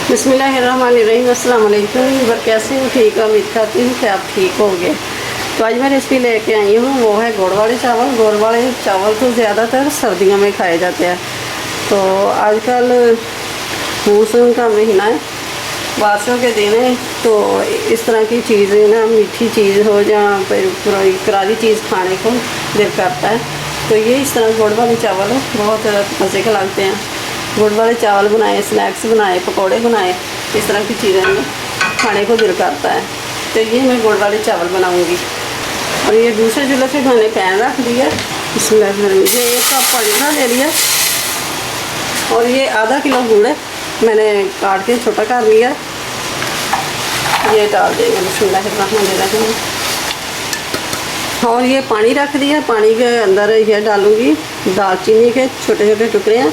बिस्मिल्लाहिर्रहमानिर्रहीम। अस्सलाम वालेकुम। वर कैसे हो? ठीक है, उम्मीद करती हूँ कि आप ठीक होंगे। तो आज मैं रेसिपी लेके आई हूँ, वो है गुड़ वाले चावल। गुड़ वाले चावल तो ज़्यादातर सर्दियों में खाए जाते हैं। तो आजकल मानसून का महीना है, बारिशों के दिन है, तो इस तरह की चीज़ें ना, मीठी चीज़ हो या फिर करारी चीज़ खाने को दिल करता है। तो ये इस तरह गुड़ वाले चावल बहुत मज़े के लगते हैं। गुड़ वाले चावल बनाए, स्नैक्स बनाए, पकौड़े बनाए, इस तरह की चीज़ें खाने को दिल करता है। तो ये मैं गुड़ वाले चावल बनाऊंगी। और ये दूसरे चूल्हे पे मैंने पैन रख दिया। इसमें ये 1 कप पानी ले लिया और ये आधा किलो गुड़ है, मैंने काट के छोटा कर लिया। ये डाल देंगे बिस्मिल्लाहिर्रहमानिर्रहीम। और ये पानी रख दिया। पानी के अंदर ये डालूंगी दालचीनी के छोटे छोटे टुकड़े हैं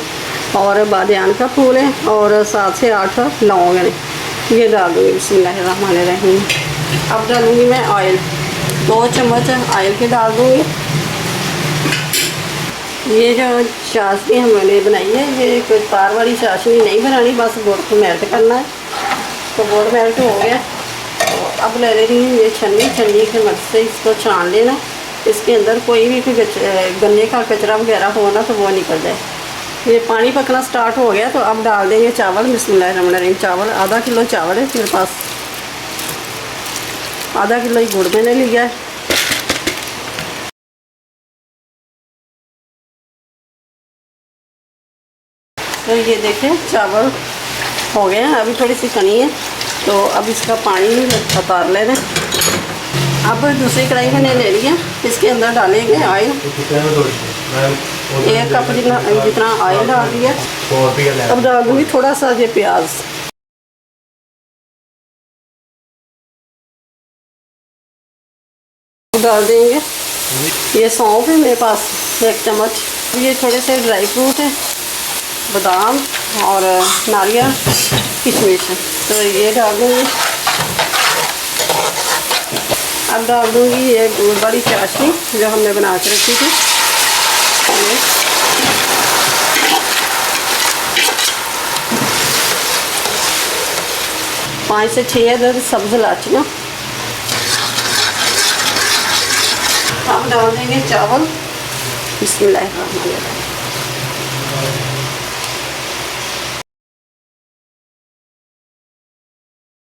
और बादियान का फूल है और 7 से 8 लौंग हैं। ये डाल दूँगी बिस्मिल्लाहिर्रहमानिर्रहीम। अब डालूँगी मैं ऑयल, 2 चम्मच ऑयल के डाल दूँगी। ये जो चाशनी हमने बनाई है, ये कोई तार वाली चाशनी नहीं बनानी, बस गुड़ को मेल्ट करना है। तो गुड़ मेल्ट हो गया। तो अब ले रही हूँ ये छन्नी की मदद से इसको छान लेना। इसके अंदर कोई भी गन्ने का कचरा वगैरह हो ना, तो वो निकल जाए। ये पानी पकना स्टार्ट हो गया। तो अब डाल देंगे चावल। बिस्मिल्लाहिर्रहमानिर्रहीम। चावल आधा किलो चावल है मेरे पास, आधा किलो ही गुड़ मैंने लिया है। तो ये देखें चावल हो गए हैं, अभी थोड़ी सी कनी है, तो अब इसका पानी उतार लेना। अब दूसरी कढ़ाई मैंने ले लिया, इसके अंदर डालेंगे ऑयल। 1 कप जितना ऑयल डाल दिया। अब डाल दूँगी थोड़ा सा ये प्याज, डाल देंगे। ये सौंफ है मेरे पास 1 चम्मच। ये थोड़े से ड्राई फ्रूट है, बादाम और नारियल, किशमिश, तो ये डाल दूँगी। अब डाल दूँगी ये गुड़ वाली चाशनी जो हमने बना के रखी थी। 5 से 6 अदद सब्ज़ इलायचियाँ। अब डाल देंगे चावल। बिस्मिल्लाहिर्रहमानिर्रहीम।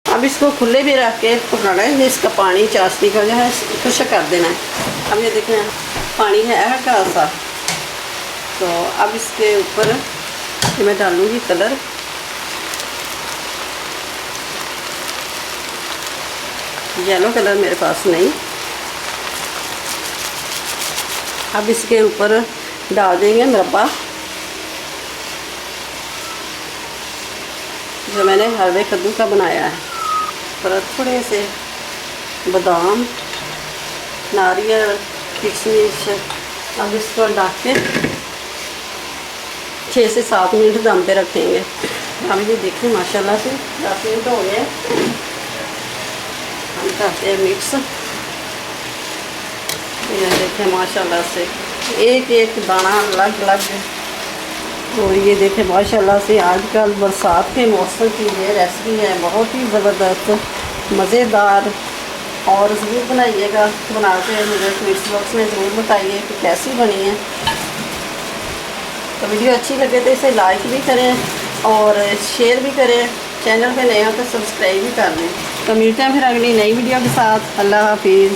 अब इसको खुले भी रख के पकाना है। इसका पानी चाशनी का जो है खुश कर देना है। अब ये देखें पानी है हल्का सा। तो अब इसके ऊपर मैं डालूंगी कलर। येलो कलर मेरे पास नहीं। अब इसके ऊपर डाल देंगे मुरब्बा जो मैंने हलवे कद्दू का बनाया है। पर थोड़े से बादाम, नारियल, किशमिश। अब इसको डाल के 6 से 7 मिनट दम पे रखेंगे। हम ये देखें माशाल्लाह से 10 मिनट हो गए। हम करते हैं मिक्स। ये देखें माशाल्लाह से एक एक दाना अलग अलग। और ये देखें माशाल्लाह से आजकल बरसात के मौसम की ये रेसिपी है, बहुत ही ज़बरदस्त, मज़ेदार। और ज़रूर बनाइएगा, बना के मुझे कमेंट्स बॉक्स में ज़रूर बताइए कि कैसी बनी है। तो वीडियो अच्छी लगे तो इसे लाइक भी करें और शेयर भी करें। चैनल पे नए हो तो सब्सक्राइब भी कर लें। तो मिलते हैं फिर अगली नई वीडियो के साथ। अल्लाह हाफिज़।